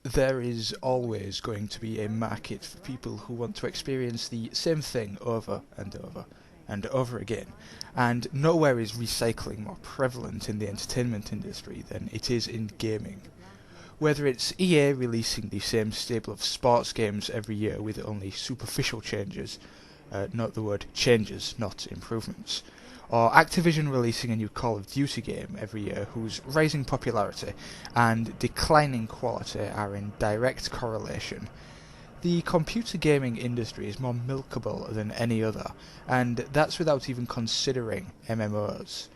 There is always going to be a market for people who want to experience the same thing over and over and over again, and nowhere is recycling more prevalent in the entertainment industry than it is in gaming. Whether it's EA releasing the same stable of sports games every year with only superficial changes, note the word changes, not improvements, or Activision releasing a new Call of Duty game every year whose rising popularity and declining quality are in direct correlation. The computer gaming industry is more milkable than any other, and that's without even considering MMOs.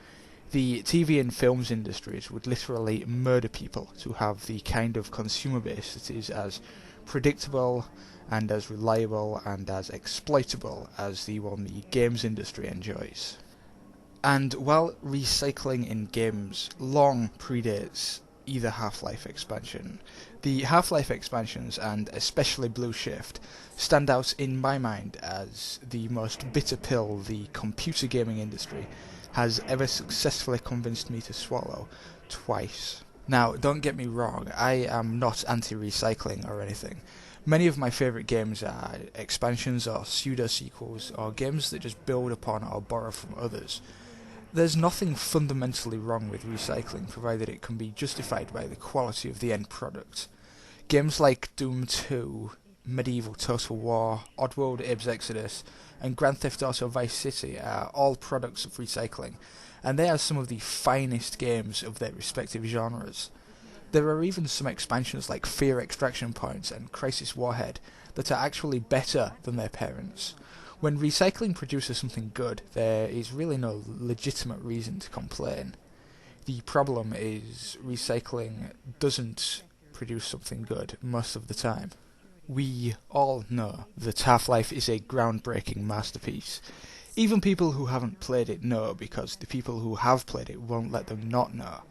The TV and films industries would literally murder people to have the kind of consumer base that is as predictable and as reliable and as exploitable as the one the games industry enjoys. And while recycling in games long predates either Half-Life expansion, the Half-Life expansions, and especially Blue Shift, stand out in my mind as the most bitter pill the computer gaming industry has ever successfully convinced me to swallow twice. Now, don't get me wrong, I am not anti-recycling or anything. Many of my favourite games are expansions or pseudo-sequels, or games that just build upon or borrow from others. There's nothing fundamentally wrong with recycling, provided it can be justified by the quality of the end product. Games like Doom 2, Medieval Total War, Oddworld Abe's Exodus, and Grand Theft Auto Vice City are all products of recycling, and they are some of the finest games of their respective genres. There are even some expansions like Fear Extraction Point and Crisis Warhead that are actually better than their parents. When recycling produces something good, there is really no legitimate reason to complain. The problem is recycling doesn't produce something good most of the time. We all know that Half-Life is a groundbreaking masterpiece. Even people who haven't played it know, because the people who have played it won't let them not know.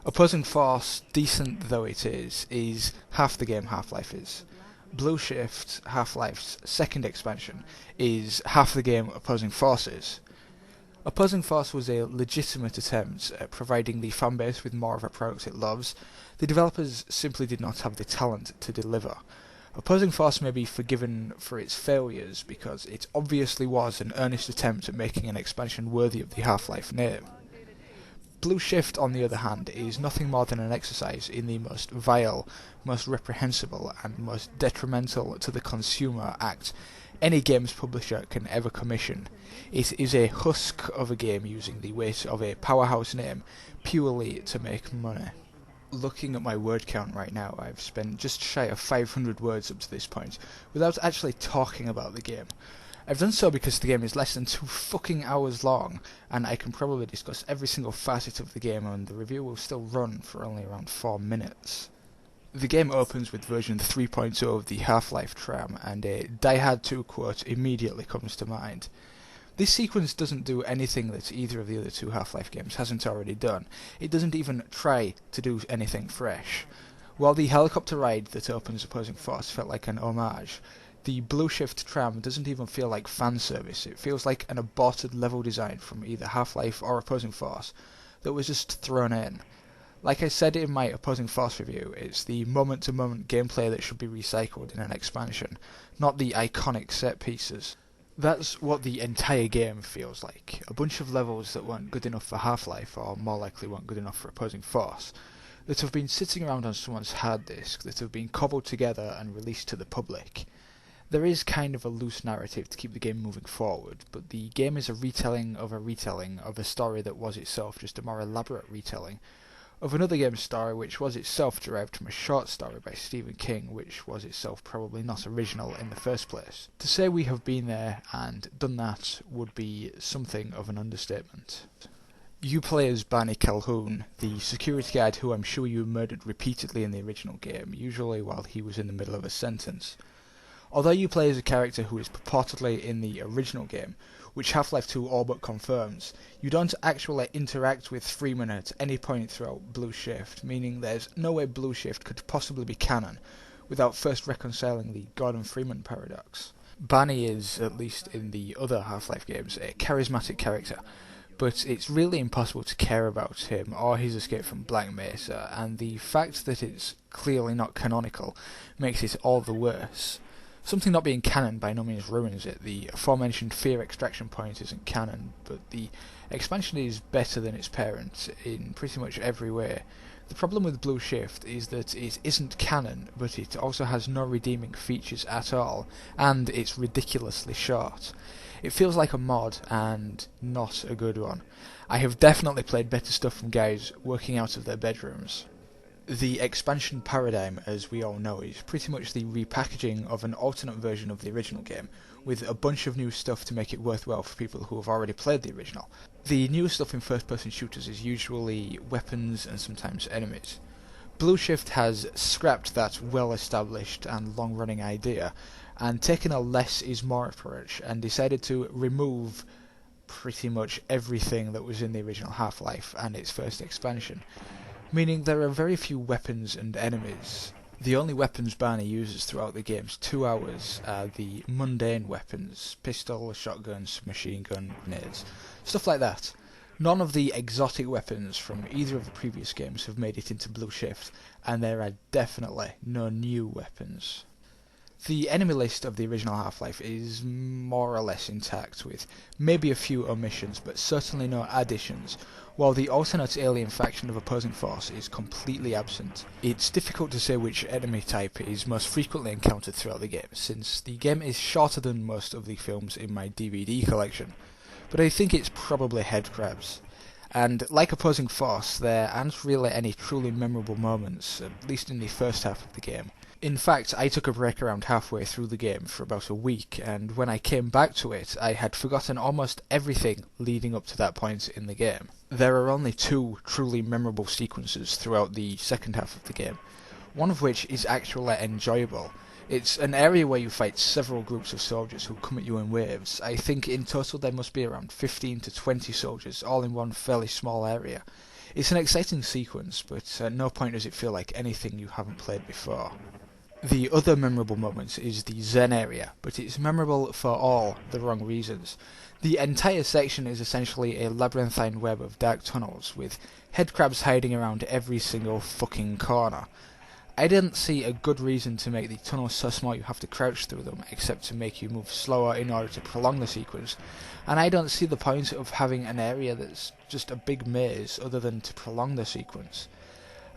Opposing Force, decent though it is half the game Half-Life is. Blue Shift, Half-Life's second expansion, is half the game Opposing Force is. Opposing Force was a legitimate attempt at providing the fanbase with more of a product it loves. The developers simply did not have the talent to deliver. Opposing Force may be forgiven for its failures because it obviously was an earnest attempt at making an expansion worthy of the Half-Life name. Blue Shift, on the other hand, is nothing more than an exercise in the most vile, most reprehensible, and most detrimental to the consumer act any games publisher can ever commission. It is a husk of a game using the weight of a powerhouse name purely to make money. Looking at my word count right now, I've spent just shy of 500 words up to this point, without actually talking about the game. I've done so because the game is less than 2 fucking hours long, and I can probably discuss every single facet of the game, and the review will still run for only around 4 minutes. The game opens with version 3.0 of the Half-Life tram, and a Die Hard 2 quote immediately comes to mind. This sequence doesn't do anything that either of the other two Half-Life games hasn't already done. It doesn't even try to do anything fresh. While the helicopter ride that opens Opposing Force felt like an homage, the Blue Shift tram doesn't even feel like fan service. It feels like an aborted level design from either Half-Life or Opposing Force that was just thrown in. Like I said in my Opposing Force review, it's the moment-to-moment gameplay that should be recycled in an expansion, not the iconic set pieces. That's what the entire game feels like. A bunch of levels that weren't good enough for Half-Life, or more likely weren't good enough for Opposing Force, that have been sitting around on someone's hard disk, that have been cobbled together and released to the public. There is kind of a loose narrative to keep the game moving forward, but the game is a retelling of a story that was itself just a more elaborate retelling of another game's story which was itself derived from a short story by Stephen King, which was itself probably not original in the first place. To say we have been there and done that would be something of an understatement. You play as Barney Calhoun, the security guard who I'm sure you murdered repeatedly in the original game, usually while he was in the middle of a sentence. Although you play as a character who is purportedly in the original game, which Half-Life 2 all but confirms, you don't actually interact with Freeman at any point throughout Blue Shift, meaning there's no way Blue Shift could possibly be canon without first reconciling the Gordon Freeman paradox. Barney is, at least in the other Half-Life games, a charismatic character, but it's really impossible to care about him or his escape from Black Mesa, and the fact that it's clearly not canonical makes it all the worse. Something not being canon by no means ruins it. The aforementioned fear extraction point isn't canon, but the expansion is better than its parent in pretty much every way. The problem with Blue Shift is that it isn't canon, but it also has no redeeming features at all, and it's ridiculously short. It feels like a mod, and not a good one. I have definitely played better stuff from guys working out of their bedrooms. The expansion paradigm, as we all know, is pretty much the repackaging of an alternate version of the original game, with a bunch of new stuff to make it worthwhile for people who have already played the original. The new stuff in first-person shooters is usually weapons and sometimes enemies. Blue Shift has scrapped that well-established and long-running idea, and taken a less is more approach, and decided to remove pretty much everything that was in the original Half-Life and its first expansion, meaning there are very few weapons and enemies. The only weapons Barney uses throughout the game's 2 hours are the mundane weapons: pistol, shotguns, machine gun, grenades, stuff like that. None of the exotic weapons from either of the previous games have made it into Blue Shift, and there are definitely no new weapons. The enemy list of the original Half-Life is more or less intact, with maybe a few omissions, but certainly no additions, while the alternate alien faction of opposing force is completely absent. It's difficult to say which enemy type is most frequently encountered throughout the game, since the game is shorter than most of the films in my DVD collection, but I think it's probably headcrabs. And like opposing force, there aren't really any truly memorable moments, at least in the first half of the game. In fact, I took a break around halfway through the game for about a week, and when I came back to it, I had forgotten almost everything leading up to that point in the game. There are only 2 truly memorable sequences throughout the second half of the game, one of which is actually enjoyable. It's an area where you fight several groups of soldiers who come at you in waves. I think in total there must be around 15 to 20 soldiers, all in one fairly small area. It's an exciting sequence, but at no point does it feel like anything you haven't played before. The other memorable moment is the Zen area, but it's memorable for all the wrong reasons. The entire section is essentially a labyrinthine web of dark tunnels, with headcrabs hiding around every single fucking corner. I didn't see a good reason to make the tunnels so small you have to crouch through them, except to make you move slower in order to prolong the sequence, and I don't see the point of having an area that's just a big maze other than to prolong the sequence.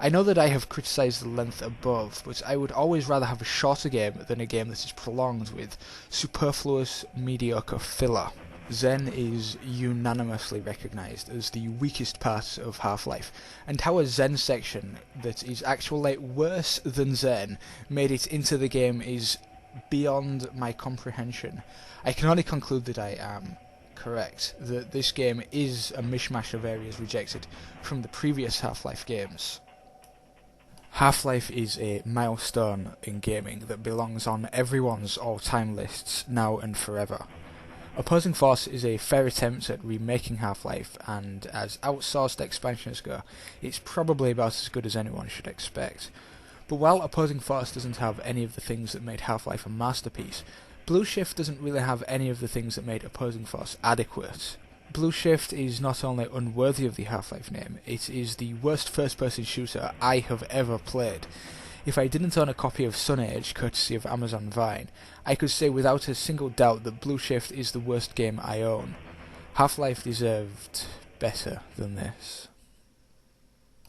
I know that I have criticised the length above, but I would always rather have a shorter game than a game that is prolonged with superfluous, mediocre filler. Zen is unanimously recognised as the weakest part of Half-Life, and how a Zen section that is actually worse than Zen made it into the game is beyond my comprehension. I can only conclude that I am correct, that this game is a mishmash of areas rejected from the previous Half-Life games. Half-Life is a milestone in gaming that belongs on everyone's all-time lists now and forever. Opposing Force is a fair attempt at remaking Half-Life, and as outsourced expansions go, it's probably about as good as anyone should expect. But while Opposing Force doesn't have any of the things that made Half-Life a masterpiece, Blue Shift doesn't really have any of the things that made Opposing Force adequate. Blue Shift is not only unworthy of the Half-Life name, it is the worst first-person shooter I have ever played. If I didn't own a copy of Sun Age, courtesy of Amazon Vine, I could say without a single doubt that Blue Shift is the worst game I own. Half-Life deserved better than this.